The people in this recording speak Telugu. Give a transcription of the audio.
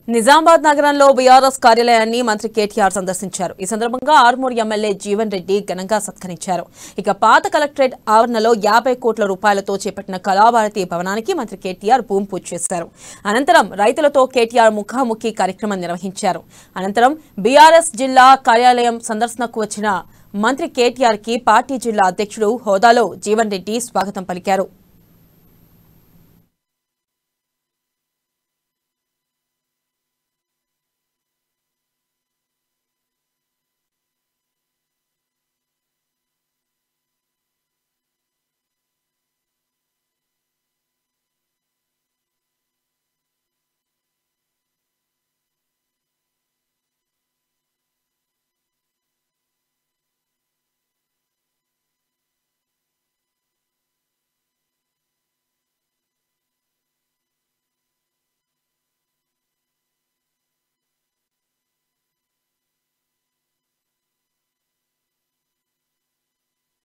నిజామాబాద్ నగరంలో బీఆర్ఎస్ కార్యాలయాన్ని మంత్రి కేటీఆర్ సందర్శించారు. ఈ సందర్భంగా ఆర్మూర్ ఎమ్మెల్యే జీవన్ రెడ్డి ఘనంగా సత్కరించారు. ఇక పాత కలెక్టరేట్ ఆవరణలో 50 కోట్ల రూపాయలతో చేపట్టిన కళాభారతి భవనానికి మంత్రి కేటీఆర్ భూమి పూజ చేశారు. అనంతరం రైతులతో కేటీఆర్ ముఖాముఖి కార్యక్రమం నిర్వహించారు. అనంతరం బీఆర్ఎస్ జిల్లా కార్యాలయం సందర్శనకు వచ్చిన మంత్రి కేటీఆర్ కి పార్టీ జిల్లా అధ్యక్షుడు హోదాలో జీవన్ రెడ్డి స్వాగతం పలికారు.